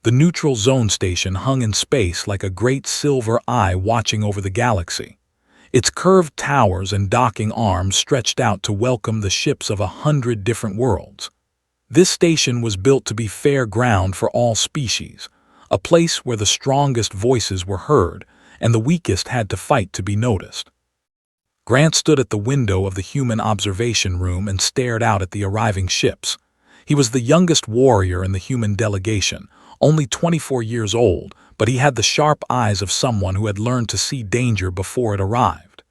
The neutral zone station hung in space like a great silver eye watching over the galaxy. Its curved towers and docking arms stretched out to welcome the ships of 100 different worlds. This station was built to be fair ground for all species, a place where the strongest voices were heard and the weakest had to fight to be noticed. Grant stood at the window of the human observation room and stared out at the arriving ships. He was the youngest warrior in the human delegation, only 24 years old, but he had the sharp eyes of someone who had learned to see danger before it arrived.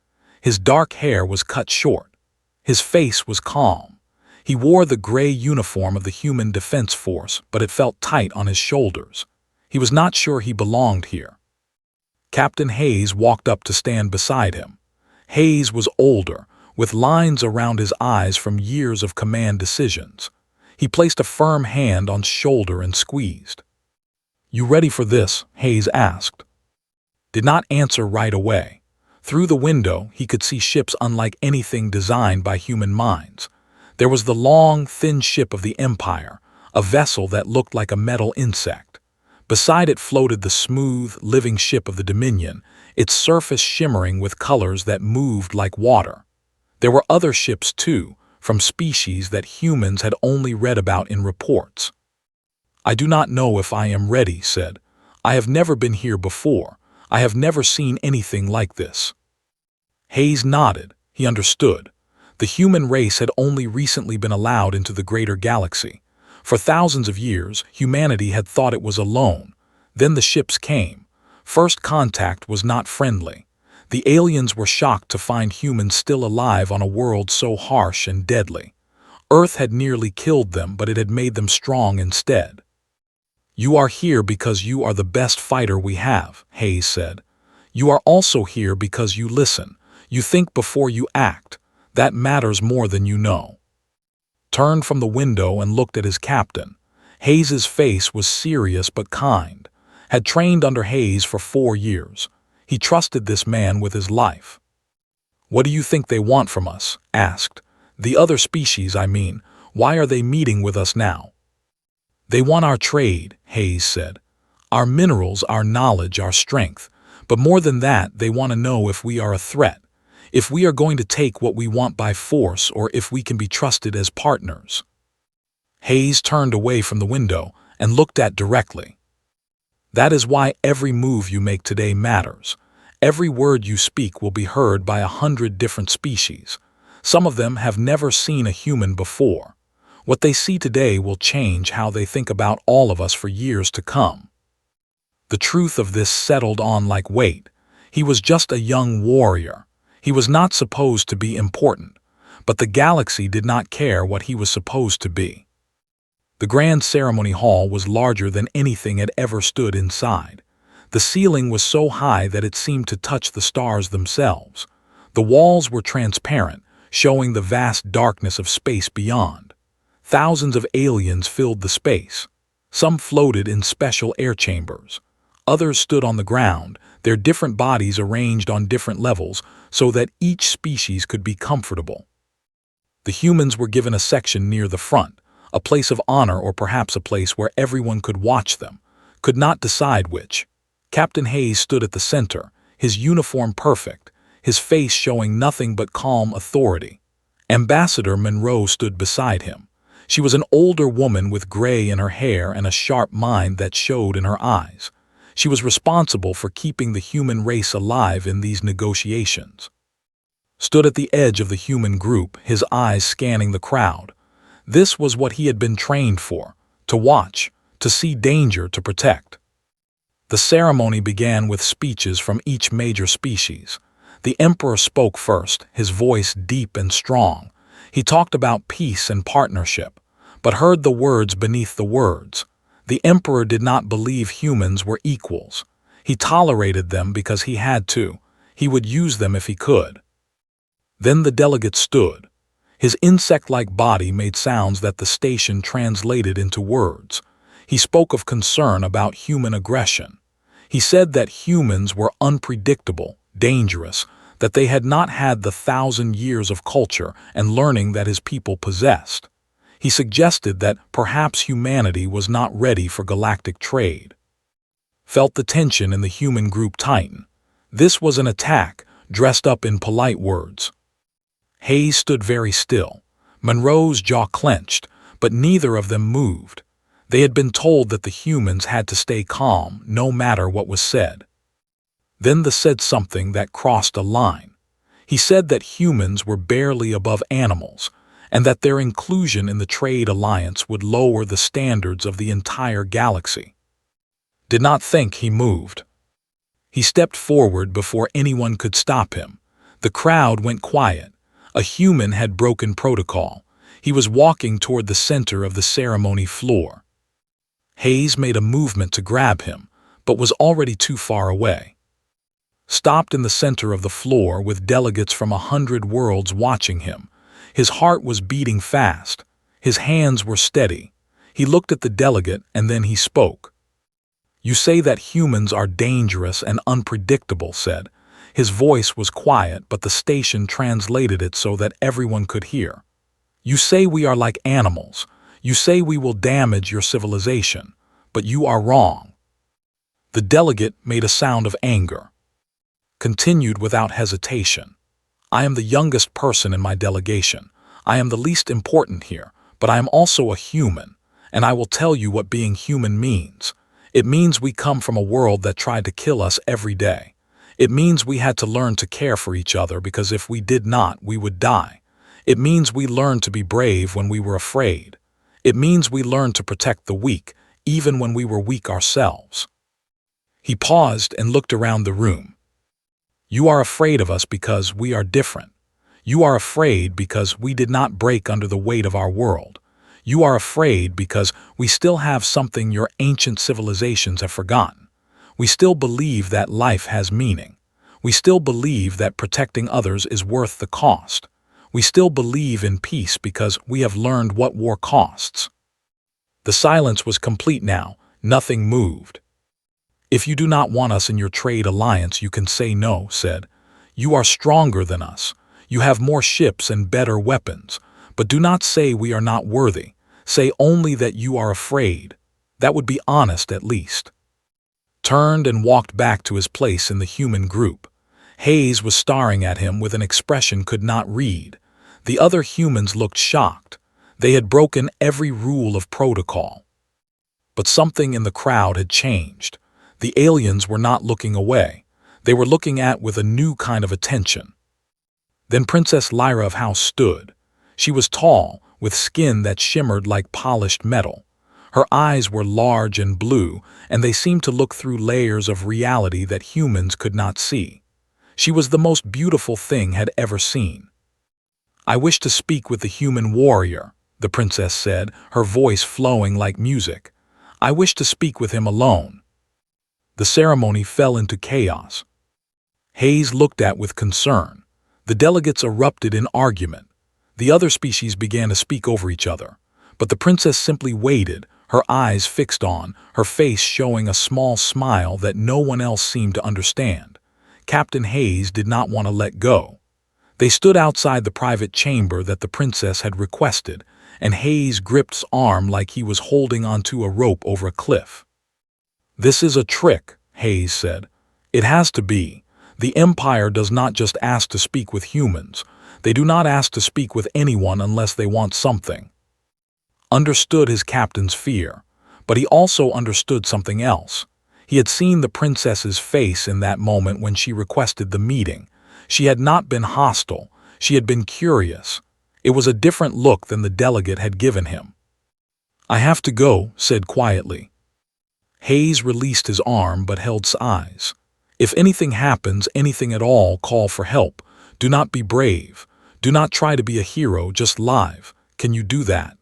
His dark hair was cut short. His face was calm. He wore the gray uniform of the Human Defense Force, but it felt tight on his shoulders. He was not sure he belonged here. Captain Hayes walked up to stand beside him. Hayes was older, with lines around his eyes from years of command decisions. He placed a firm hand on his shoulder and squeezed. "You ready for this?" Hayes asked. Did not answer right away. Through the window, he could see ships unlike anything designed by human minds. There was the long, thin ship of the Empire, a vessel that looked like a metal insect. Beside it floated the smooth, living ship of the Dominion, its surface shimmering with colors that moved like water. There were other ships, too, from species that humans had only read about in reports. "I do not know if I am ready," said. "I have never been here before. I have never seen anything like this." Hayes nodded. He understood. The human race had only recently been allowed into the greater galaxy. For thousands of years, humanity had thought it was alone. Then the ships came. First contact was not friendly. The aliens were shocked to find humans still alive on a world so harsh and deadly. Earth had nearly killed them, but it had made them strong instead. "You are here because you are the best fighter we have," Hayes said. "You are also here because you listen. You think before you act. That matters more than you know." Turned from the window and looked at his captain. Hayes's face was serious but kind. Had trained under Hayes for 4 years. He trusted this man with his life. "What do you think they want from us?" asked. "The other species, I mean. Why are they meeting with us now?" "They want our trade," Hayes said. "Our minerals, our knowledge, our strength. But more than that, they want to know if we are a threat. If we are going to take what we want by force, or if we can be trusted as partners." Hayes turned away from the window and looked at directly. "That is why every move you make today matters. Every word you speak will be heard by 100 different species. Some of them have never seen a human before. What they see today will change how they think about all of us for years to come." The truth of this settled on like weight. He was just a young warrior. He was not supposed to be important, but the galaxy did not care what he was supposed to be. The grand ceremony hall was larger than anything had ever stood inside. The ceiling was so high that it seemed to touch the stars themselves. The walls were transparent, showing the vast darkness of space beyond. Thousands of aliens filled the space. Some floated in special air chambers. Others stood on the ground, their different bodies arranged on different levels so that each species could be comfortable. The humans were given a section near the front, a place of honor, or perhaps a place where everyone could watch them, could not decide which. Captain Hayes stood at the center, his uniform perfect, his face showing nothing but calm authority. Ambassador Monroe stood beside him. She was an older woman with gray in her hair and a sharp mind that showed in her eyes. She was responsible for keeping the human race alive in these negotiations. Stood at the edge of the human group, his eyes scanning the crowd. This was what he had been trained for, to watch, to see danger, to protect. The ceremony began with speeches from each major species. The Emperor spoke first, his voice deep and strong. He talked about peace and partnership, but heard the words beneath the words. The Emperor did not believe humans were equals. He tolerated them because he had to. He would use them if he could. Then the delegate stood. His insect-like body made sounds that the station translated into words. He spoke of concern about human aggression. He said that humans were unpredictable, dangerous, that they had not had the 1,000 years of culture and learning that his people possessed. He suggested that perhaps humanity was not ready for galactic trade. Felt the tension in the human group tighten. This was an attack, dressed up in polite words. Hayes stood very still. Monroe's jaw clenched, but neither of them moved. They had been told that the humans had to stay calm, no matter what was said. Then the said something that crossed a line. He said that humans were barely above animals, and that their inclusion in the trade alliance would lower the standards of the entire galaxy. Did not think he moved. He stepped forward before anyone could stop him. The crowd went quiet. A human had broken protocol. He was walking toward the center of the ceremony floor. Hayes made a movement to grab him, but was already too far away. Stopped in the center of the floor with delegates from 100 worlds watching him. His heart was beating fast. His hands were steady. He looked at the delegate and then he spoke. "You say that humans are dangerous and unpredictable," said. His voice was quiet, but the station translated it so that everyone could hear. "You say we are like animals. You say we will damage your civilization, but you are wrong." The delegate made a sound of anger. Continued without hesitation. "I am the youngest person in my delegation. I am the least important here, but I am also a human, and I will tell you what being human means. It means we come from a world that tried to kill us every day. It means we had to learn to care for each other because if we did not, we would die. It means we learned to be brave when we were afraid. It means we learned to protect the weak, even when we were weak ourselves." He paused and looked around the room. "You are afraid of us because we are different. You are afraid because we did not break under the weight of our world. You are afraid because we still have something your ancient civilizations have forgotten. We still believe that life has meaning. We still believe that protecting others is worth the cost. We still believe in peace because we have learned what war costs." The silence was complete now. Nothing moved. "If you do not want us in your trade alliance, you can say no," said. "You are stronger than us. You have more ships and better weapons. But do not say we are not worthy. Say only that you are afraid. That would be honest at least." Turned and walked back to his place in the human group. Hayes was staring at him with an expression could not read. The other humans looked shocked. They had broken every rule of protocol. But something in the crowd had changed. The aliens were not looking away. They were looking at with a new kind of attention. Then Princess Lyra of House stood. She was tall, with skin that shimmered like polished metal. Her eyes were large and blue, and they seemed to look through layers of reality that humans could not see. She was the most beautiful thing had ever seen. "I wish to speak with the human warrior," the princess said, her voice flowing like music. "I wish to speak with him alone." The ceremony fell into chaos. Hayes looked at with concern. The delegates erupted in argument. The other species began to speak over each other. But the princess simply waited, her eyes fixed on, her face showing a small smile that no one else seemed to understand. Captain Hayes did not want to let go. They stood outside the private chamber that the princess had requested, and Hayes gripped his arm like he was holding onto a rope over a cliff. "This is a trick," Hayes said. "It has to be. The Empire does not just ask to speak with humans. They do not ask to speak with anyone unless they want something." Understood his captain's fear, but he also understood something else. He had seen the princess's face in that moment when she requested the meeting. She had not been hostile. She had been curious. It was a different look than the delegate had given him. "I have to go," said quietly. Hayes released his arm but held his eyes. "If anything happens, anything at all, call for help. Do not be brave. Do not try to be a hero, just live. Can you do that?"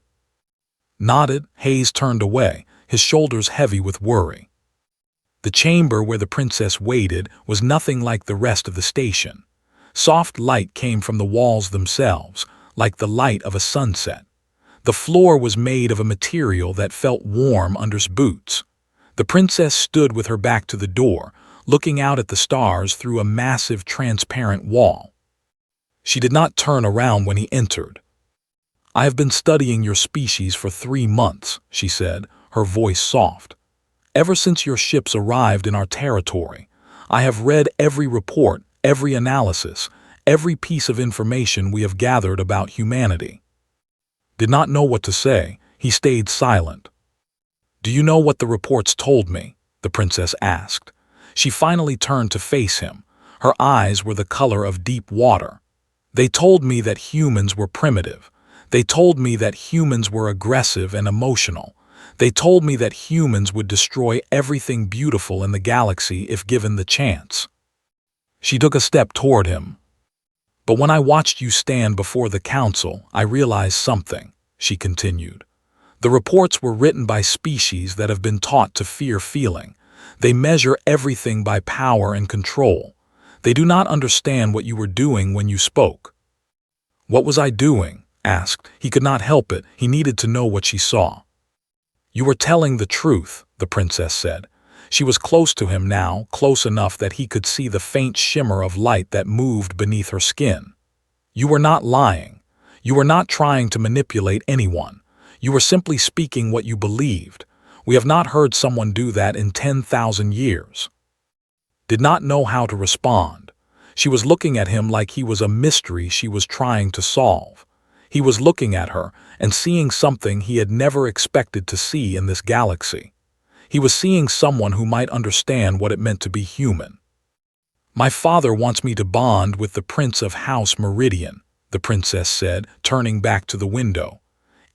Nodded, Hayes turned away, his shoulders heavy with worry. The chamber where the princess waited was nothing like the rest of the station. Soft light came from the walls themselves, like the light of a sunset. The floor was made of a material that felt warm under his boots. The princess stood with her back to the door, looking out at the stars through a massive transparent wall. She did not turn around when he entered. I have been studying your species for 3 months, she said, her voice soft. Ever since your ships arrived in our territory, I have read every report, every analysis, every piece of information we have gathered about humanity. Did not know what to say, he stayed silent. Do you know what the reports told me? The princess asked. She finally turned to face him. Her eyes were the color of deep water. They told me that humans were primitive. They told me that humans were aggressive and emotional. They told me that humans would destroy everything beautiful in the galaxy if given the chance. She took a step toward him. But when I watched you stand before the council, I realized something, she continued. The reports were written by species that have been taught to fear feeling. They measure everything by power and control. They do not understand what you were doing when you spoke. What was I doing? Asked. He could not help it. He needed to know what she saw. You were telling the truth, the princess said. She was close to him now, close enough that he could see the faint shimmer of light that moved beneath her skin. You were not lying. You were not trying to manipulate anyone. You were simply speaking what you believed. We have not heard someone do that in 10,000 years. Did not know how to respond. She was looking at him like he was a mystery she was trying to solve. He was looking at her and seeing something he had never expected to see in this galaxy. He was seeing someone who might understand what it meant to be human. My father wants me to bond with the Prince of House Meridian, the princess said, turning back to the window.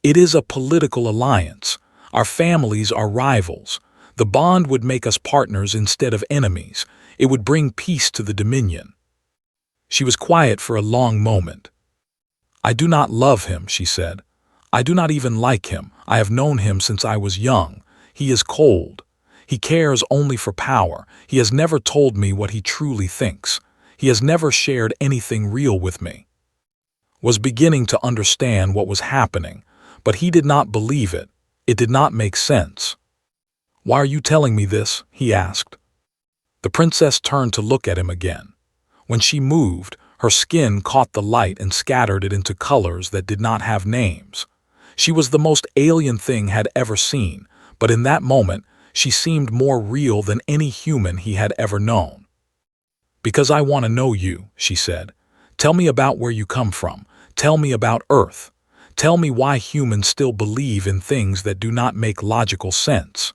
It is a political alliance. Our families are rivals. The bond would make us partners instead of enemies. It would bring peace to the Dominion. She was quiet for a long moment. I do not love him, she said. I do not even like him. I have known him since I was young. He is cold. He cares only for power. He has never told me what he truly thinks. He has never shared anything real with me. Was beginning to understand what was happening, but he did not believe it. It did not make sense. Why are you telling me this? He asked. The princess turned to look at him again. When she moved, her skin caught the light and scattered it into colors that did not have names. She was the most alien thing had ever seen, but in that moment, she seemed more real than any human he had ever known. Because I want to know you, she said. Tell me about where you come from. Tell me about Earth. Tell me why humans still believe in things that do not make logical sense.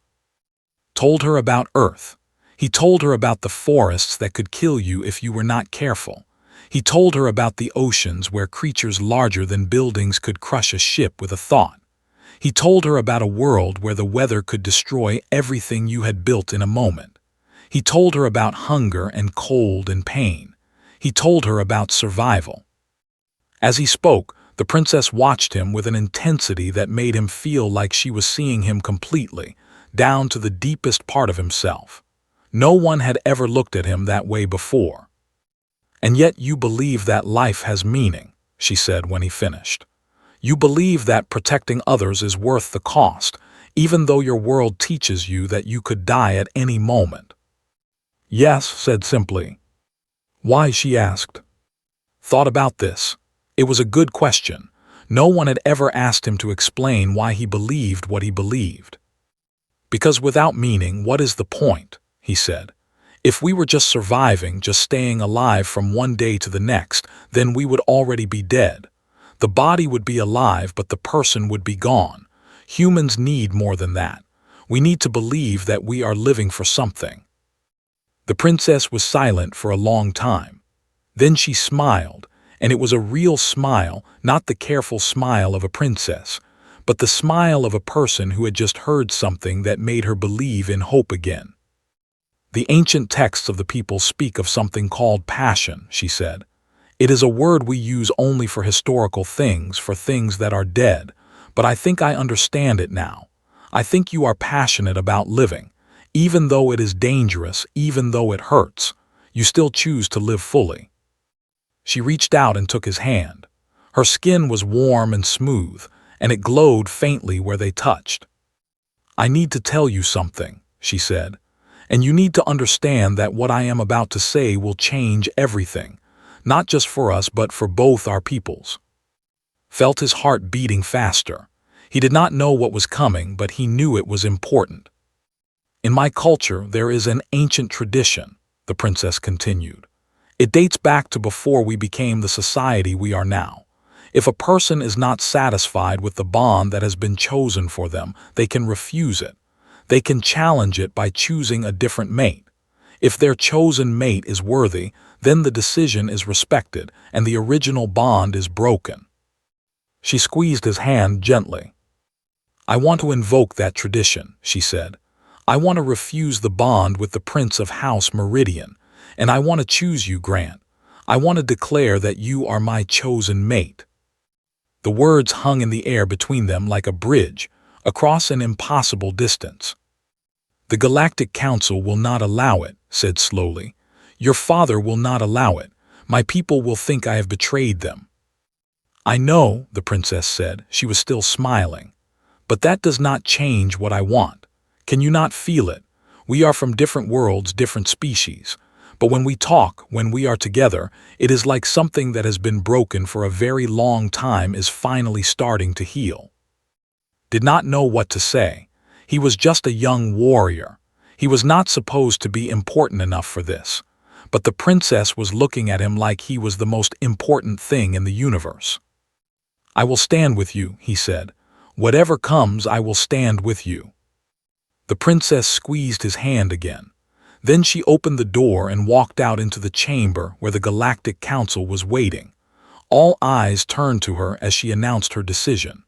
Told her about Earth. He told her about the forests that could kill you if you were not careful. He told her about the oceans where creatures larger than buildings could crush a ship with a thought. He told her about a world where the weather could destroy everything you had built in a moment. He told her about hunger and cold and pain. He told her about survival. As he spoke, the princess watched him with an intensity that made him feel like she was seeing him completely, down to the deepest part of himself. No one had ever looked at him that way before. And yet you believe that life has meaning, she said when he finished. You believe that protecting others is worth the cost, even though your world teaches you that you could die at any moment. Yes, said simply. Why, she asked. Thought about this. It was a good question. No one had ever asked him to explain why he believed what he believed. Because without meaning, what is the point? He said. If we were just surviving, just staying alive from one day to the next, then we would already be dead. The body would be alive, but the person would be gone. Humans need more than that. We need to believe that we are living for something. The princess was silent for a long time. Then she smiled, and it was a real smile, not the careful smile of a princess, but the smile of a person who had just heard something that made her believe in hope again. The ancient texts of the people speak of something called passion, she said. It is a word we use only for historical things, for things that are dead, but I think I understand it now. I think you are passionate about living. Even though it is dangerous, even though it hurts, you still choose to live fully. She reached out and took his hand. Her skin was warm and smooth, and it glowed faintly where they touched. I need to tell you something, she said, and you need to understand that what I am about to say will change everything, not just for us but for both our peoples. felt his heart beating faster. He did not know what was coming, but he knew it was important. "In my culture, there is an ancient tradition," the princess continued. "It dates back to before we became the society we are now. If a person is not satisfied with the bond that has been chosen for them, they can refuse it. They can challenge it by choosing a different mate. If their chosen mate is worthy, then the decision is respected and the original bond is broken." She squeezed his hand gently. "I want to invoke that tradition," she said. "I want to refuse the bond with the Prince of House Meridian, and I want to choose you, Grant. I want to declare that you are my chosen mate." The words hung in the air between them like a bridge, across an impossible distance. "The Galactic Council will not allow it," said slowly. "Your father will not allow it. My people will think I have betrayed them." "I know," the princess said. She was still smiling. "But that does not change what I want. Can you not feel it? We are from different worlds, different species. But when we talk, when we are together, it is like something that has been broken for a very long time is finally starting to heal." Did not know what to say. He was just a young warrior. He was not supposed to be important enough for this. But the princess was looking at him like he was the most important thing in the universe. "I will stand with you," he said. "Whatever comes, I will stand with you." The princess squeezed his hand again. Then she opened the door and walked out into the chamber where the Galactic Council was waiting. All eyes turned to her as she announced her decision.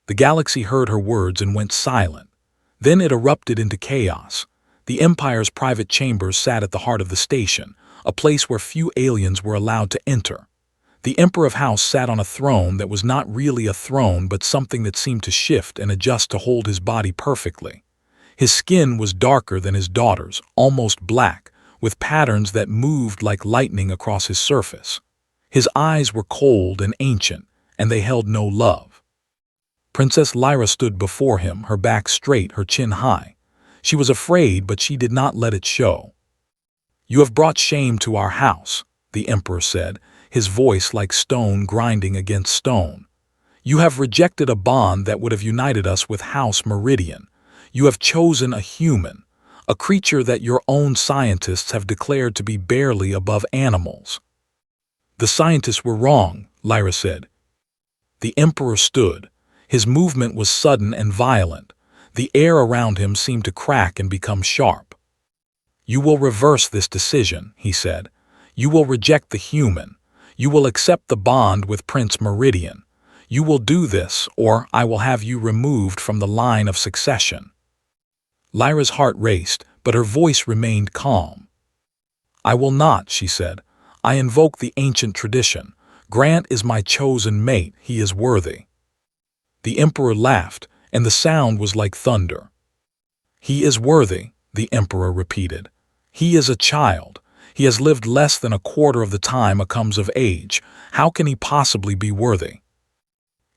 The galaxy heard her words and went silent. Then it erupted into chaos. The Empire's private chambers sat at the heart of the station, a place where few aliens were allowed to enter. The Emperor of House sat on a throne that was not really a throne but something that seemed to shift and adjust to hold his body perfectly. His skin was darker than his daughter's, almost black, with patterns that moved like lightning across his surface. His eyes were cold and ancient, and they held no love. Princess Lyra stood before him, her back straight, her chin high. She was afraid, but she did not let it show. "You have brought shame to our house," the Emperor said, his voice like stone grinding against stone. "You have rejected a bond that would have united us with House Meridian. You have chosen a human, a creature that your own scientists have declared to be barely above animals." "The scientists were wrong," Lyra said. The Emperor stood. His movement was sudden and violent. The air around him seemed to crack and become sharp. "You will reverse this decision," he said. "You will reject the human. You will accept the bond with Prince Meridian. You will do this, or I will have you removed from the line of succession." Lyra's heart raced, but her voice remained calm. "I will not," she said. "I invoke the ancient tradition. Grant is my chosen mate. He is worthy." The Emperor laughed, and the sound was like thunder. "He is worthy," the Emperor repeated. "He is a child. He has lived less than a quarter of the time a comes of age. How can he possibly be worthy?"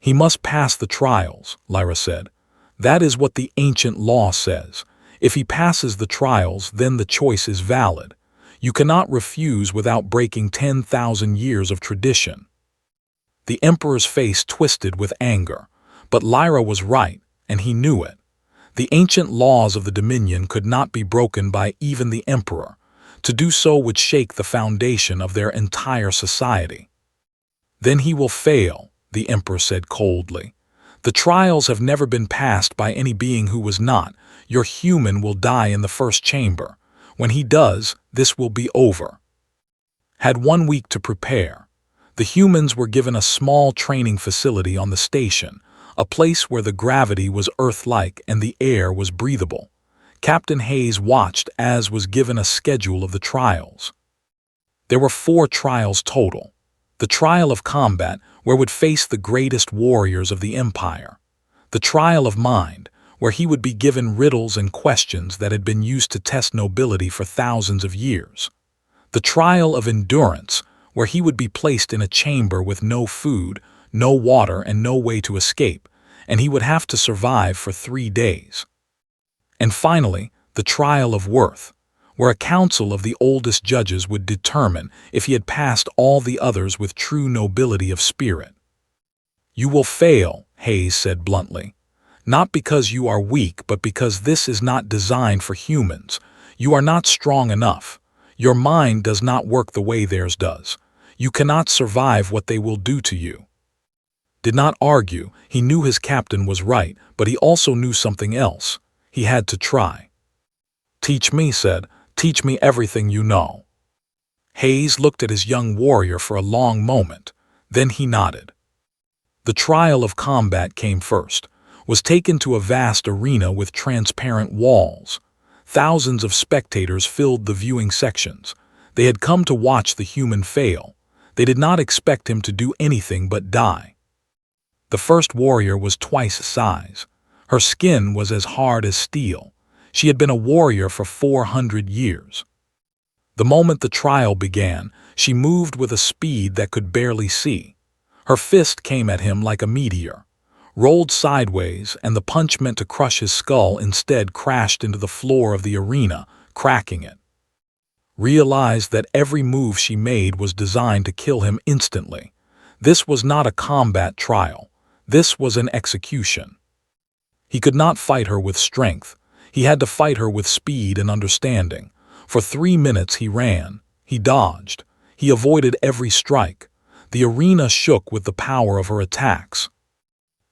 "He must pass the trials," Lyra said. "That is what the ancient law says. If he passes the trials, then the choice is valid. You cannot refuse without breaking 10,000 years of tradition." The Emperor's face twisted with anger. But Lyra was right, and he knew it. The ancient laws of the Dominion could not be broken by even the Emperor. To do so would shake the foundation of their entire society. "Then he will fail," the Emperor said coldly. "The trials have never been passed by any being who was not. Your human will die in the first chamber. When he does, this will be over." Had 1 week to prepare. The humans were given a small training facility on the station, a place where the gravity was Earth-like and the air was breathable. Captain Hayes watched as was given a schedule of the trials. There were 4 trials total. The trial of combat, where would face the greatest warriors of the Empire. The trial of mind, where he would be given riddles and questions that had been used to test nobility for thousands of years. The trial of endurance, where he would be placed in a chamber with no food, no water, and no way to escape, and he would have to survive for 3 days. And finally, the trial of worth, where a council of the oldest judges would determine if he had passed all the others with true nobility of spirit. "You will fail," Hayes said bluntly. "Not because you are weak, but because this is not designed for humans. You are not strong enough. Your mind does not work the way theirs does. You cannot survive what they will do to you." Did not argue. He knew his captain was right, but he also knew something else. He had to try. "Teach me," said. "Teach me everything you know." Hayes looked at his young warrior for a long moment. Then he nodded. The trial of combat came first, was taken to a vast arena with transparent walls. Thousands of spectators filled the viewing sections. They had come to watch the human fail. They did not expect him to do anything but die. The first warrior was twice size. Her skin was as hard as steel. She had been a warrior for 400 years. The moment the trial began, she moved with a speed that could barely see. Her fist came at him like a meteor, rolled sideways, and the punch meant to crush his skull instead crashed into the floor of the arena, cracking it. Realized that every move she made was designed to kill him instantly. This was not a combat trial. This was an execution. He could not fight her with strength. He had to fight her with speed and understanding. For 3 minutes he ran. He dodged. He avoided every strike. The arena shook with the power of her attacks.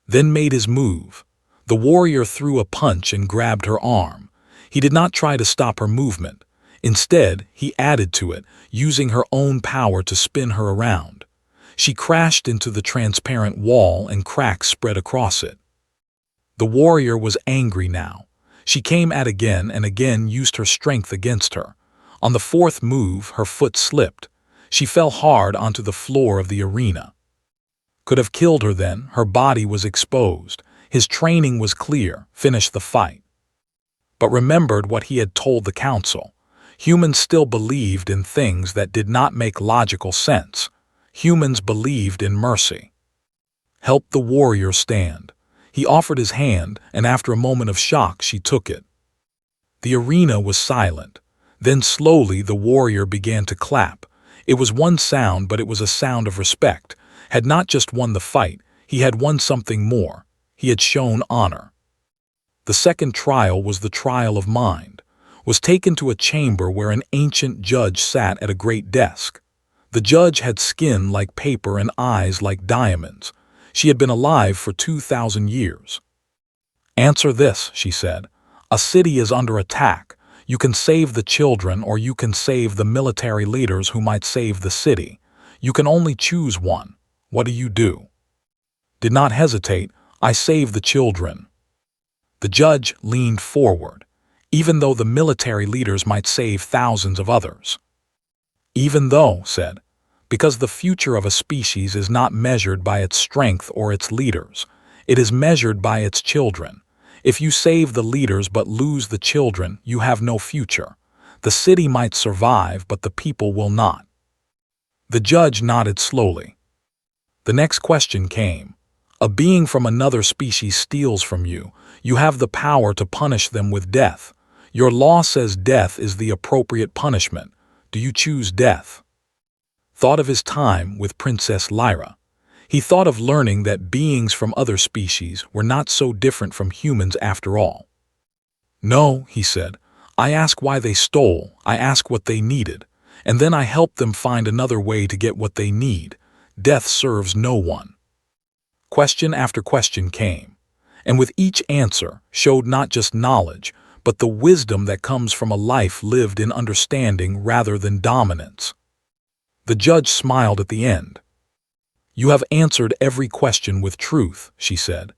Then made his move. The warrior threw a punch and grabbed her arm. He did not try to stop her movement. Instead, he added to it, using her own power to spin her around. She crashed into the transparent wall and cracks spread across it. The warrior was angry now. She came at again and again, used her strength against her. On the 4th move, her foot slipped. She fell hard onto the floor of the arena. Could have killed her then. Her body was exposed. His training was clear. Finish the fight. But remembered what he had told the council. Humans still believed in things that did not make logical sense. Humans believed in mercy. Help the warrior stand. He offered his hand, and after a moment of shock, she took it. The arena was silent. Then slowly the warrior began to clap. It was one sound, but it was a sound of respect. Had not just won the fight, he had won something more. He had shown honor. The second trial was the trial of mind. Was taken to a chamber where an ancient judge sat at a great desk. The judge had skin like paper and eyes like diamonds. She had been alive for 2,000 years. "Answer this," she said. "A city is under attack. You can save the children, or you can save the military leaders who might save the city. You can only choose one. What do you do?" Did not hesitate. "I save the children." The judge leaned forward. "Even though the military leaders might save thousands of others." "Even though," said, "because the future of a species is not measured by its strength or its leaders. It is measured by its children. If you save the leaders but lose the children, you have no future. The city might survive, but the people will not." The judge nodded slowly. The next question came. "A being from another species steals from you. You have the power to punish them with death. Your law says death is the appropriate punishment. Do you choose death?" Thought of his time with Princess Lyra. He thought of learning that beings from other species were not so different from humans after all. "No," he said. "I ask why they stole. I ask what they needed. And then I help them find another way to get what they need. Death serves no one." Question after question came, and with each answer showed not just knowledge, but the wisdom that comes from a life lived in understanding rather than dominance. The judge smiled at the end. "You have answered every question with truth," she said.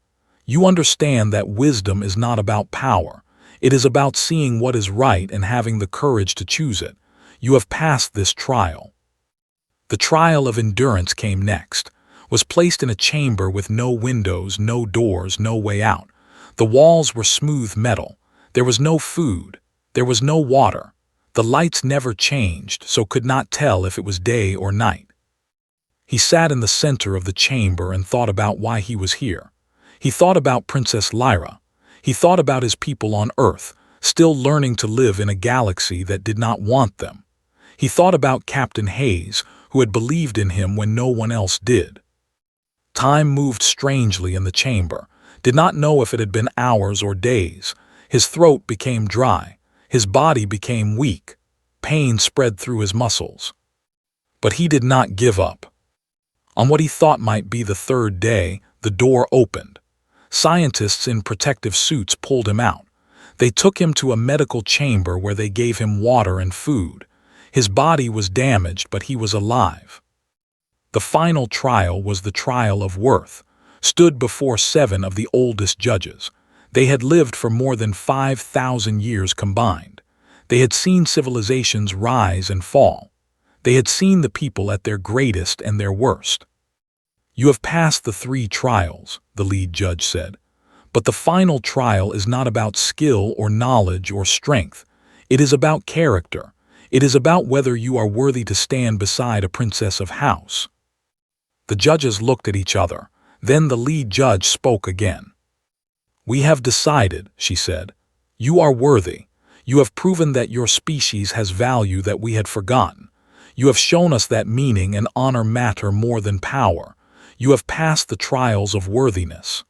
"You understand that wisdom is not about power. It is about seeing what is right and having the courage to choose it. You have passed this trial." The trial of endurance came next. Was placed in a chamber with no windows, no doors, no way out. The walls were smooth metal. There was no food. There was no water. The lights never changed, so could not tell if it was day or night. He sat in the center of the chamber and thought about why he was here. He thought about Princess Lyra. He thought about his people on Earth, still learning to live in a galaxy that did not want them. He thought about Captain Hayes, who had believed in him when no one else did. Time moved strangely in the chamber, did not know if it had been hours or days. His throat became dry, his body became weak, pain spread through his muscles. But he did not give up. On what he thought might be the third day, the door opened. Scientists in protective suits pulled him out. They took him to a medical chamber where they gave him water and food. His body was damaged, but he was alive. The final trial was the trial of worth, stood before 7 of the oldest judges. They had lived for more than 5,000 years combined. They had seen civilizations rise and fall. They had seen the people at their greatest and their worst. "You have passed the 3 trials," the lead judge said. "But the final trial is not about skill or knowledge or strength. It is about character. It is about whether you are worthy to stand beside a princess of house." The judges looked at each other. Then the lead judge spoke again. "We have decided," she said. "You are worthy. You have proven that your species has value that we had forgotten. You have shown us that meaning and honor matter more than power. You have passed the trials of worthiness."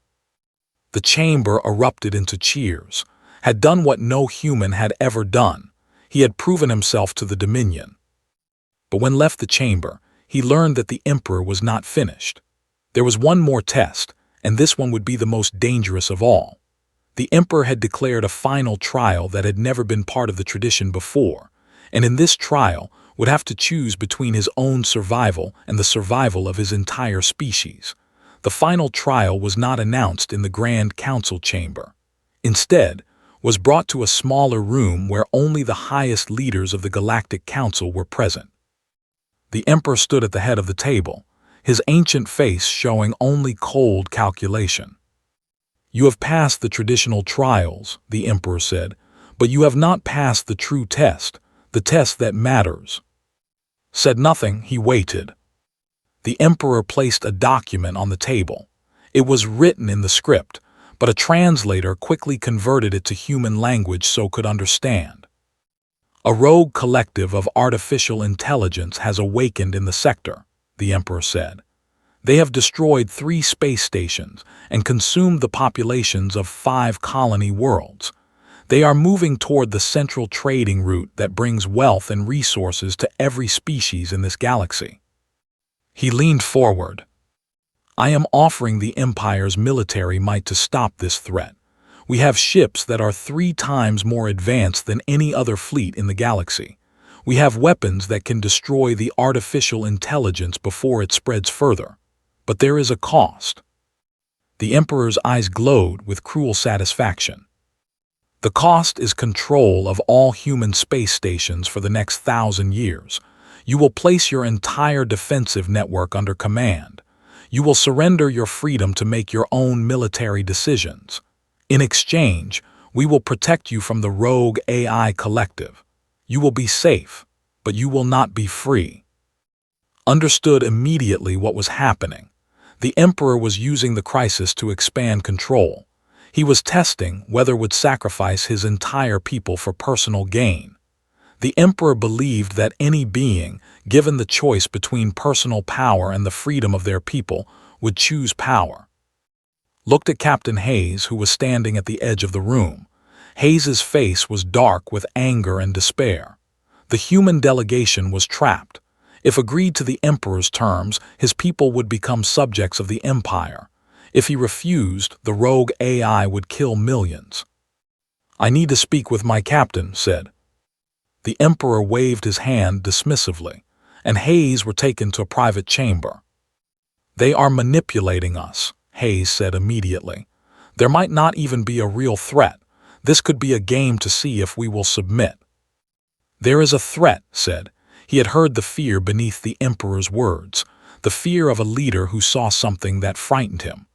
The chamber erupted into cheers. Had done what no human had ever done. He had proven himself to the Dominion. But when left the chamber, he learned that the Emperor was not finished. There was one more test, and this one would be the most dangerous of all. The Emperor had declared a final trial that had never been part of the tradition before, and in this trial would have to choose between his own survival and the survival of his entire species. The final trial was not announced in the Grand Council chamber. Instead, was brought to a smaller room where only the highest leaders of the Galactic Council were present. The Emperor stood at the head of the table, his ancient face showing only cold calculation. "You have passed the traditional trials," the Emperor said, "but you have not passed the true test, the test that matters." Said nothing, he waited. The Emperor placed a document on the table. It was written in the script, but a translator quickly converted it to human language so could understand. "A rogue collective of artificial intelligence has awakened in the sector," the Emperor said. "They have destroyed 3 space stations and consumed the populations of 5 colony worlds. They are moving toward the central trading route that brings wealth and resources to every species in this galaxy." He leaned forward. "I am offering the Empire's military might to stop this threat. We have ships that are 3 times more advanced than any other fleet in the galaxy. We have weapons that can destroy the artificial intelligence before it spreads further. But there is a cost." The Emperor's eyes glowed with cruel satisfaction. "The cost is control of all human space stations for the next 1,000 years. You will place your entire defensive network under command. You will surrender your freedom to make your own military decisions. In exchange, we will protect you from the rogue AI collective. You will be safe, but you will not be free." Understood immediately what was happening. The Emperor was using the crisis to expand control. He was testing whether would sacrifice his entire people for personal gain. The Emperor believed that any being, given the choice between personal power and the freedom of their people, would choose power. Looked at Captain Hayes, who was standing at the edge of the room. Hayes's face was dark with anger and despair. The human delegation was trapped. If agreed to the Emperor's terms, his people would become subjects of the Empire. If he refused, the rogue AI would kill millions. "I need to speak with my captain," said. The Emperor waved his hand dismissively, and Hayes were taken to a private chamber. "They are manipulating us," Hayes said immediately. "There might not even be a real threat. This could be a game to see if we will submit." "There is a threat," said. He had heard the fear beneath the Emperor's words, the fear of a leader who saw something that frightened him.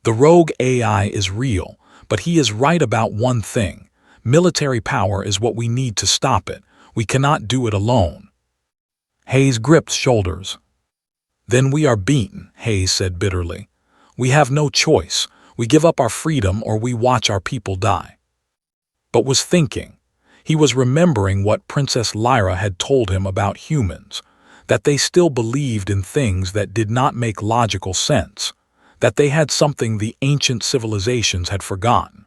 "The rogue AI is real, but he is right about one thing. Military power is what we need to stop it. We cannot do it alone." Hayes gripped shoulders. "Then we are beaten," Hayes said bitterly. "We have no choice. We give up our freedom or we watch our people die." But was thinking. He was remembering what Princess Lyra had told him about humans, that they still believed in things that did not make logical sense. that they had something the ancient civilizations had forgotten.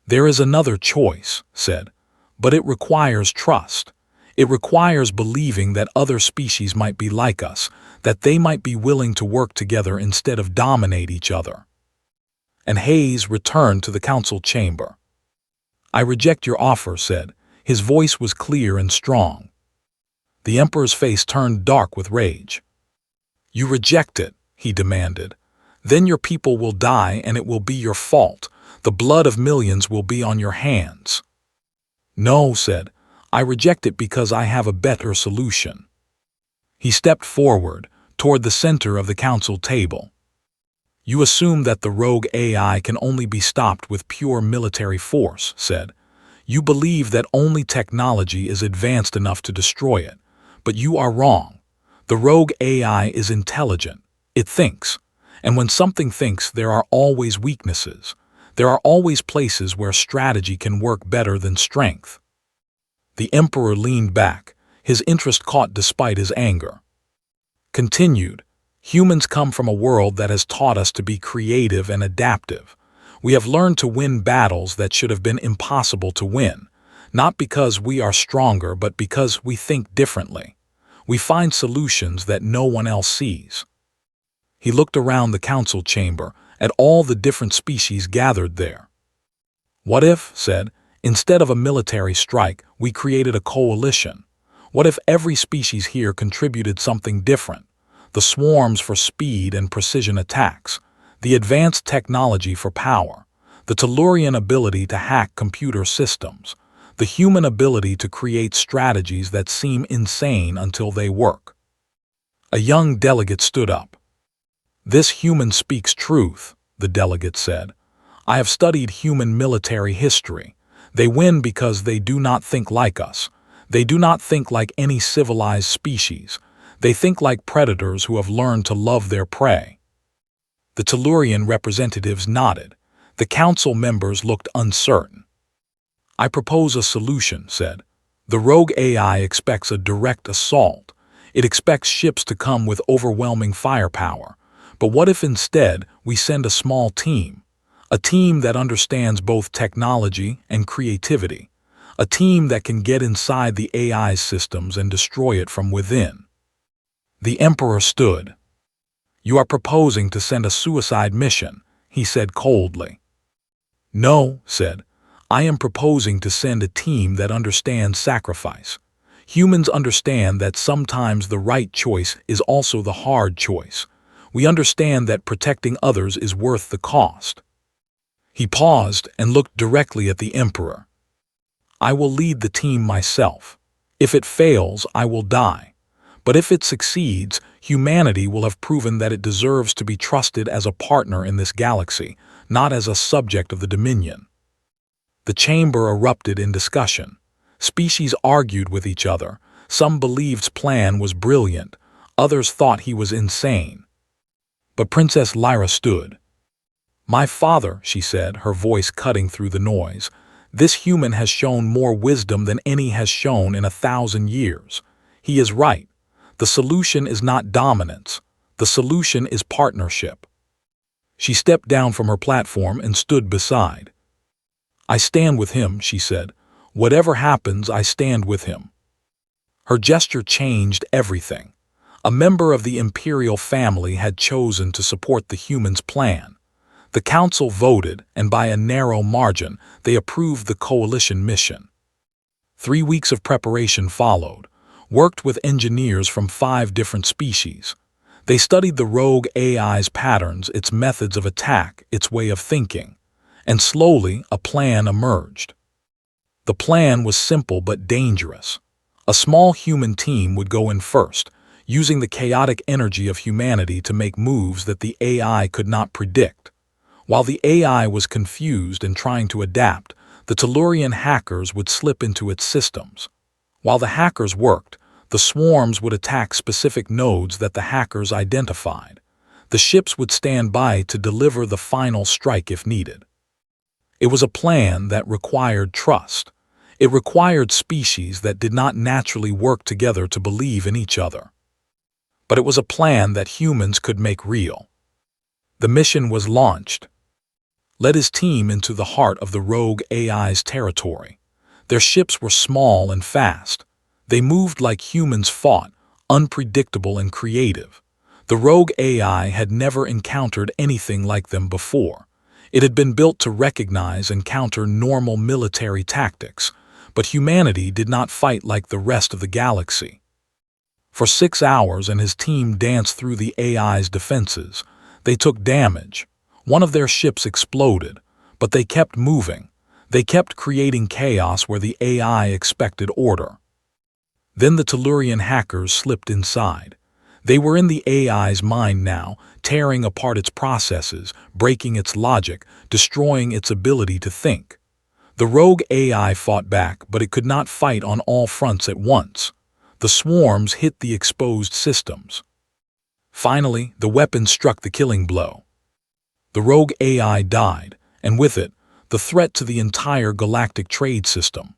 "There is another choice," said, "but it requires trust. It requires believing that other species might be like us, that they might be willing to work together instead of dominate each other." And Hayes returned to the council chamber. "I reject your offer," said. His voice was clear and strong. The Emperor's face turned dark with rage. "You reject it," he demanded. "Then your people will die and it will be your fault. The blood of millions will be on your hands." "No," said, "I reject it because I have a better solution." He stepped forward, toward the center of the council table. "You assume that the rogue AI can only be stopped with pure military force," said. "You believe that only technology is advanced enough to destroy it. But you are wrong. The rogue AI is intelligent. It thinks. And when something thinks, there are always weaknesses. There are always places where strategy can work better than strength." The Emperor leaned back, his interest caught despite his anger. Continued, "Humans come from a world that has taught us to be creative and adaptive. We have learned to win battles that should have been impossible to win, not because we are stronger, but because we think differently. We find solutions that no one else sees." He looked around the council chamber, at all the different species gathered there. "What if," said, "instead of a military strike, we created a coalition? What if every species here contributed something different? The swarms for speed and precision attacks, the advanced technology for power, the Tellurian ability to hack computer systems, the human ability to create strategies that seem insane until they work." A young delegate stood up. "This human speaks truth," the delegate said. "I have studied human military history. They win because they do not think like us. They do not think like any civilized species. They think like predators who have learned to love their prey." The Tellurian representatives nodded. The council members looked uncertain. "I propose a solution," said. "The rogue AI expects a direct assault. It expects ships to come with overwhelming firepower. But what if instead we send a small team? A team that understands both technology and creativity. A team that can get inside the AI's systems and destroy it from within." The Emperor stood. "You are proposing to send a suicide mission," he said coldly. "No," said, "I am proposing to send a team that understands sacrifice. Humans understand that sometimes the right choice is also the hard choice. We understand that protecting others is worth the cost." He paused and looked directly at the Emperor. "I will lead the team myself. If it fails, I will die. But if it succeeds, humanity will have proven that it deserves to be trusted as a partner in this galaxy, not as a subject of the Dominion." The chamber erupted in discussion. Species argued with each other. Some believed plan was brilliant, others thought he was insane. But Princess Lyra stood. "My father," she said, her voice cutting through the noise, "this human has shown more wisdom than any has shown in 1,000 years. He is right. The solution is not dominance. The solution is partnership." She stepped down from her platform and stood beside. "I stand with him," she said. "Whatever happens, I stand with him." Her gesture changed everything. A member of the imperial family had chosen to support the humans' plan. The council voted, and by a narrow margin, they approved the coalition mission. 3 weeks of preparation followed, worked with engineers from 5 different species. They studied the rogue AI's patterns, its methods of attack, its way of thinking. And slowly, a plan emerged. The plan was simple but dangerous. A small human team would go in first, using the chaotic energy of humanity to make moves that the AI could not predict. While the AI was confused and trying to adapt, the Tellurian hackers would slip into its systems. While the hackers worked, the swarms would attack specific nodes that the hackers identified. The ships would stand by to deliver the final strike if needed. It was a plan that required trust. It required species that did not naturally work together to believe in each other. But it was a plan that humans could make real. The mission was launched. Led his team into the heart of the rogue AI's territory. Their ships were small and fast. They moved like humans fought, unpredictable and creative. The rogue AI had never encountered anything like them before. It had been built to recognize and counter normal military tactics, but humanity did not fight like the rest of the galaxy. For 6 hours and his team danced through the AI's defenses. They took damage. One of their ships exploded, but they kept moving. They kept creating chaos where the AI expected order. Then the Tellurian hackers slipped inside. They were in the AI's mind now, tearing apart its processes, breaking its logic, destroying its ability to think. The rogue AI fought back, but it could not fight on all fronts at once. The swarms hit the exposed systems. Finally, the weapon struck the killing blow. The rogue AI died, and with it, the threat to the entire galactic trade system.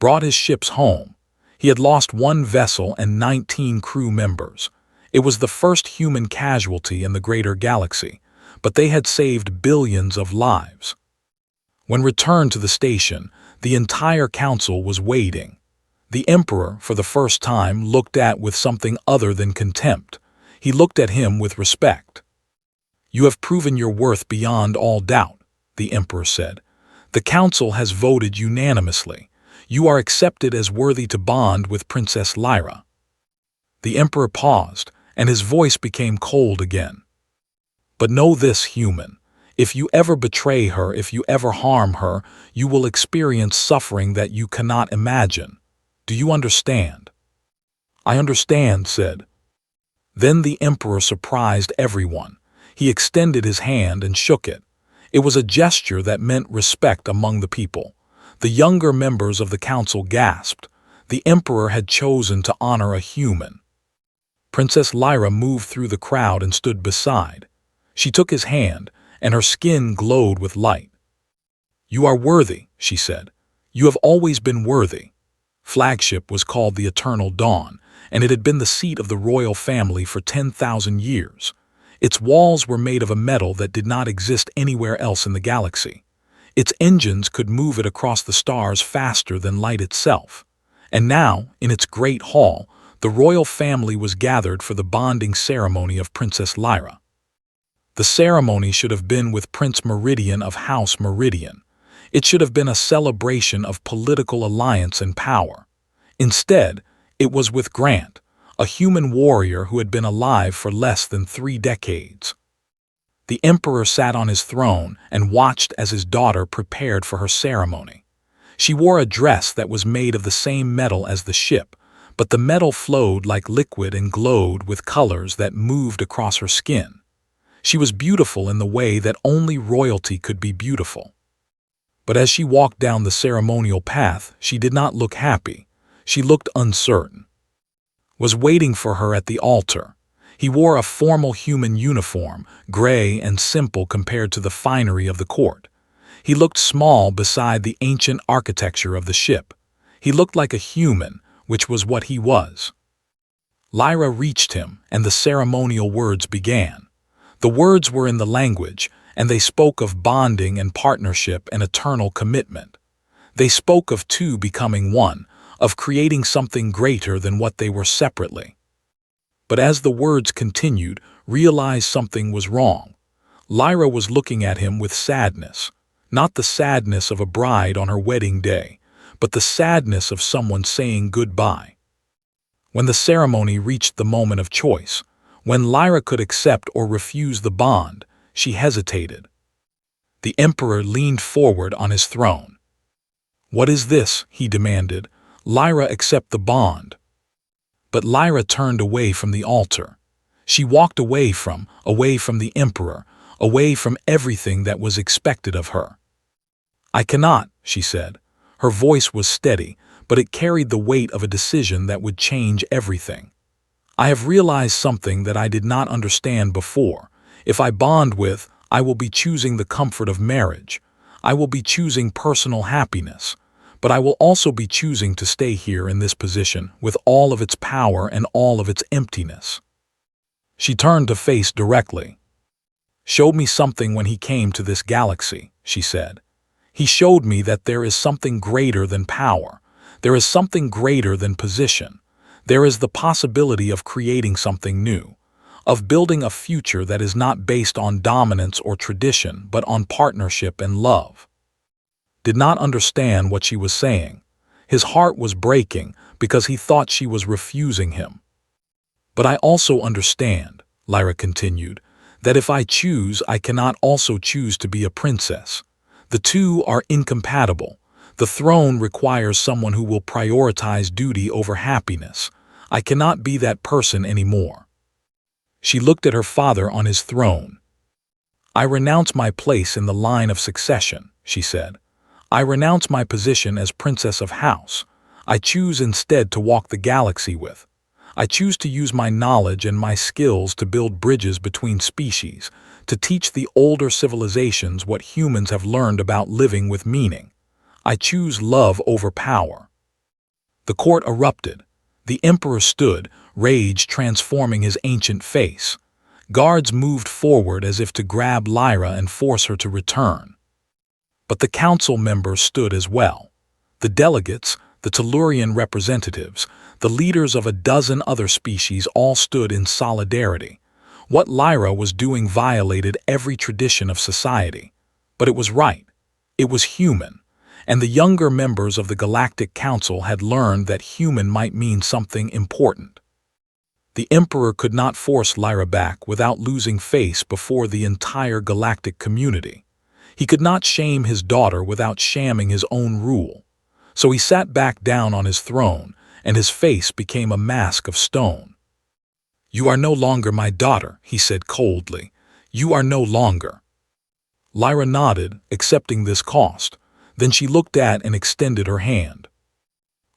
Brought his ships home. He had lost 1 vessel and 19 crew members. It was the first human casualty in the greater galaxy, but they had saved billions of lives. When returned to the station, the entire council was waiting. The Emperor, for the first time, looked at with something other than contempt. He looked at him with respect. "You have proven your worth beyond all doubt," the Emperor said. "The council has voted unanimously. You are accepted as worthy to bond with Princess Lyra." The Emperor paused, and his voice became cold again. "But know this, human. If you ever betray her, if you ever harm her, you will experience suffering that you cannot imagine. Do you understand?" "I understand," said. Then the Emperor surprised everyone. He extended his hand and shook it. It was a gesture that meant respect among the people. The younger members of the council gasped. The Emperor had chosen to honor a human. Princess Lyra moved through the crowd and stood beside. She took his hand, and her skin glowed with light. "You are worthy," she said. "You have always been worthy." Flagship was called the Eternal Dawn, and it had been the seat of the royal family for 10,000 years. Its walls were made of a metal that did not exist anywhere else in the galaxy. Its engines could move it across the stars faster than light itself. And now, in its great hall, the royal family was gathered for the bonding ceremony of Princess Lyra. The ceremony should have been with Prince Meridian of House Meridian. It should have been a celebration of political alliance and power. Instead, it was with Grant, a human warrior who had been alive for less than 3 decades. The Emperor sat on his throne and watched as his daughter prepared for her ceremony. She wore a dress that was made of the same metal as the ship, but the metal flowed like liquid and glowed with colors that moved across her skin. She was beautiful in the way that only royalty could be beautiful. But as she walked down the ceremonial path, she did not look happy. She looked uncertain. Was waiting for her at the altar. He wore a formal human uniform, gray and simple compared to the finery of the court. He looked small beside the ancient architecture of the ship. He looked like a human, which was what he was. Lyra reached him, and the ceremonial words began. The words were in the language, and they spoke of bonding and partnership and eternal commitment. They spoke of two becoming one, of creating something greater than what they were separately. But as the words continued, realized something was wrong. Lyra was looking at him with sadness, not the sadness of a bride on her wedding day, but the sadness of someone saying goodbye. When the ceremony reached the moment of choice, when Lyra could accept or refuse the bond, she hesitated. The Emperor leaned forward on his throne. "What is this?" he demanded. "Lyra, accept the bond." But Lyra turned away from the altar. She walked away from the Emperor, away from everything that was expected of her. "I cannot," she said. Her voice was steady, but it carried the weight of a decision that would change everything. "I have realized something that I did not understand before. If I bond with, I will be choosing the comfort of marriage. I will be choosing personal happiness. But I will also be choosing to stay here in this position with all of its power and all of its emptiness." She turned to face directly. showed me something when he came to this galaxy, she said. He showed me that there is something greater than power. There is something greater than position. There is the possibility of creating something new, of building a future that is not based on dominance or tradition, but on partnership and love. Did not understand what she was saying. His heart was breaking because he thought she was refusing him. But I also understand, Lyra continued, that if I choose, I cannot also choose to be a princess. The two are incompatible. The throne requires someone who will prioritize duty over happiness. I cannot be that person anymore. She looked at her father on his throne. I renounce my place in the line of succession, she said. I renounce my position as Princess of House. I choose instead to walk the galaxy with. I choose to use my knowledge and my skills to build bridges between species, to teach the older civilizations what humans have learned about living with meaning. I choose love over power. The court erupted. The emperor stood, rage transforming his ancient face. Guards moved forward as if to grab Lyra and force her to return. But the council members stood as well. The delegates, the Tellurian representatives, the leaders of a dozen other species all stood in solidarity. What Lyra was doing violated every tradition of society. But it was right. It was human. And the younger members of the Galactic Council had learned that human might mean something important. The Emperor could not force Lyra back without losing face before the entire galactic community. He could not shame his daughter without shamming his own rule. So he sat back down on his throne, and his face became a mask of stone. "You are no longer my daughter," he said coldly. "You are no longer." Lyra nodded, accepting this cost. Then she looked at and extended her hand.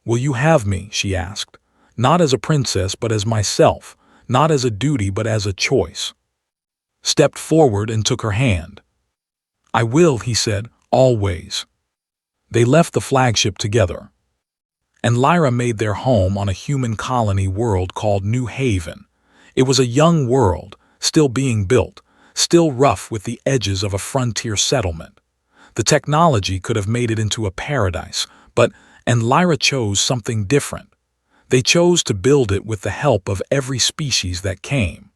"Will you have me?" she asked. "Not as a princess, but as myself. Not as a duty, but as a choice." Stepped forward and took her hand. "I will," he said, "always." They left the flagship together. And Lyra made their home on a human colony world called New Haven. It was a young world, still being built, still rough with the edges of a frontier settlement. The technology could have made it into a paradise, and Lyra chose something different. They chose to build it with the help of every species that came.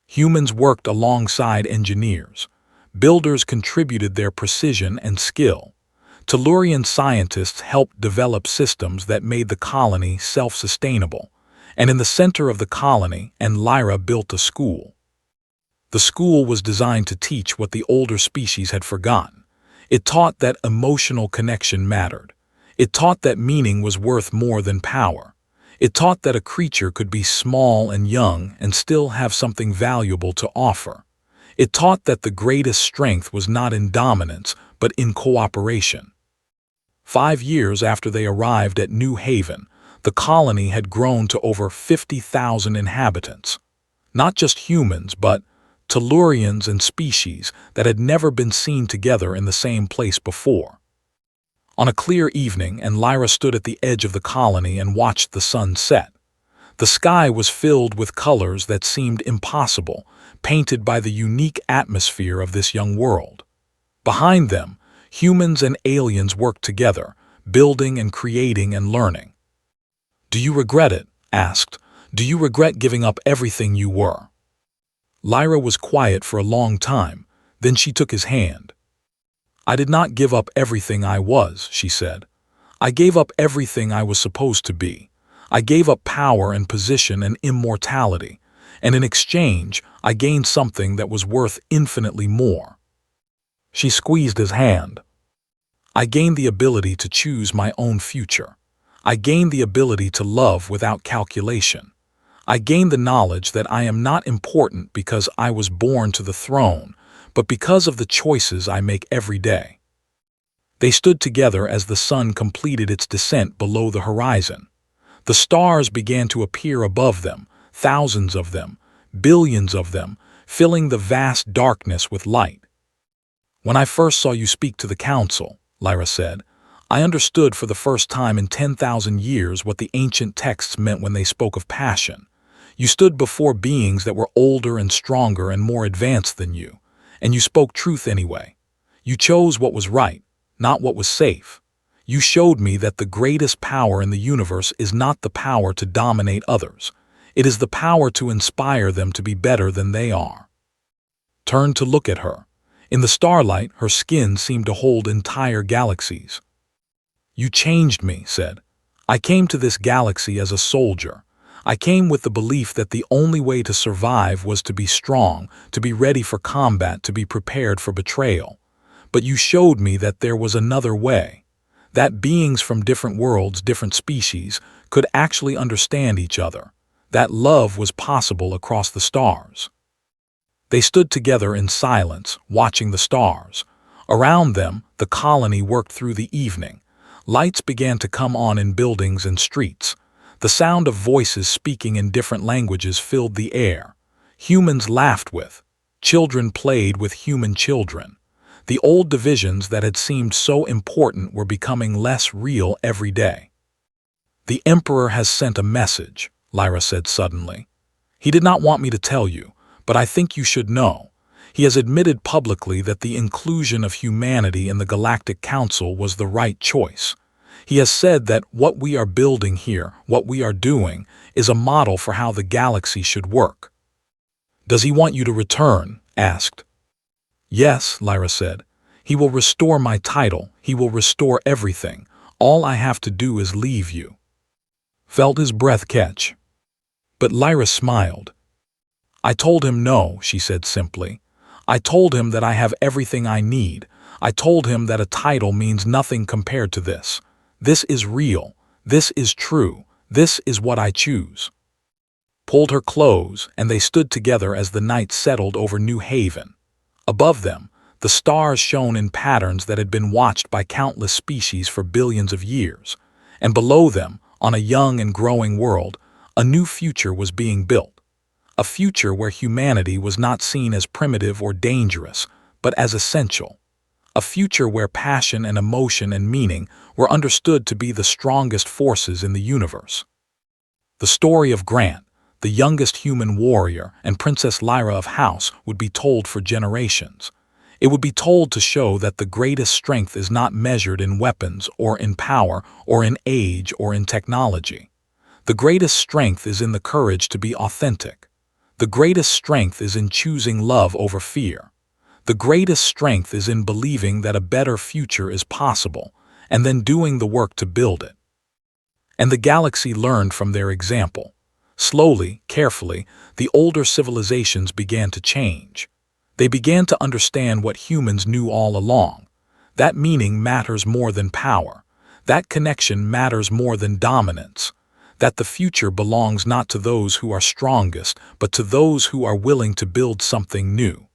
Humans worked alongside engineers. Builders contributed their precision and skill. Tellurian scientists helped develop systems that made the colony self-sustainable. And in the center of the colony, Lyra built a school. The school was designed to teach what the older species had forgotten. It taught that emotional connection mattered. It taught that meaning was worth more than power. It taught that a creature could be small and young and still have something valuable to offer. It taught that the greatest strength was not in dominance, but in cooperation. 5 years after they arrived at New Haven, the colony had grown to over 50,000 inhabitants. Not just humans, but Tellurians and species that had never been seen together in the same place before. On a clear evening, Lyra stood at the edge of the colony and watched the sun set. The sky was filled with colors that seemed impossible, painted by the unique atmosphere of this young world. Behind them, humans and aliens worked together, building and creating and learning. "Do you regret it?" asked. "Do you regret giving up everything you were?" Lyra was quiet for a long time, then she took his hand. "I did not give up everything I was," she said. "I gave up everything I was supposed to be. I gave up power and position and immortality, and in exchange, I gained something that was worth infinitely more." She squeezed his hand. "I gained the ability to choose my own future. I gained the ability to love without calculation. I gained the knowledge that I am not important because I was born to the throne, but because of the choices I make every day." They stood together as the sun completed its descent below the horizon. The stars began to appear above them, thousands of them, billions of them, filling the vast darkness with light. "When I first saw you speak to the council," Lyra said, "I understood for the first time in 10,000 years what the ancient texts meant when they spoke of passion. You stood before beings that were older and stronger and more advanced than you. And you spoke truth anyway. You chose what was right, not what was safe. You showed me that the greatest power in the universe is not the power to dominate others. It is the power to inspire them to be better than they are. Turned to look at her. In the starlight, her skin seemed to hold entire galaxies. You changed me, said. I came to this galaxy as a soldier. I came with the belief that the only way to survive was to be strong, to be ready for combat, to be prepared for betrayal. But you showed me that there was another way. That beings from different worlds, different species, could actually understand each other. That love was possible across the stars. They stood together in silence, watching the stars. Around them, the colony worked through the evening. Lights began to come on in buildings and streets. The sound of voices speaking in different languages filled the air. Humans laughed with. Children played with human children. The old divisions that had seemed so important were becoming less real every day. The Emperor has sent a message, Lyra said suddenly. He did not want me to tell you, but I think you should know. He has admitted publicly that the inclusion of humanity in the Galactic Council was the right choice. He has said that what we are building here, what we are doing, is a model for how the galaxy should work. Does he want you to return? Asked. Yes, Lyra said. He will restore my title. He will restore everything. All I have to do is leave you. Felt his breath catch. But Lyra smiled. I told him no, she said simply. I told him that I have everything I need. I told him that a title means nothing compared to this. This is real. This is true. This is what I choose. Pulled her close, and they stood together as the night settled over New Haven. Above them, the stars shone in patterns that had been watched by countless species for billions of years. And below them, on a young and growing world, a new future was being built. A future where humanity was not seen as primitive or dangerous, but as essential. A future where passion and emotion and meaning were understood to be the strongest forces in the universe. The story of Grant, the youngest human warrior, and Princess Lyra of House would be told for generations. It would be told to show that the greatest strength is not measured in weapons or in power or in age or in technology. The greatest strength is in the courage to be authentic. The greatest strength is in choosing love over fear. The greatest strength is in believing that a better future is possible and then doing the work to build it. And the galaxy learned from their example. Slowly, carefully, the older civilizations began to change. They began to understand what humans knew all along. That meaning matters more than power. That connection matters more than dominance. That the future belongs not to those who are strongest, but to those who are willing to build something new.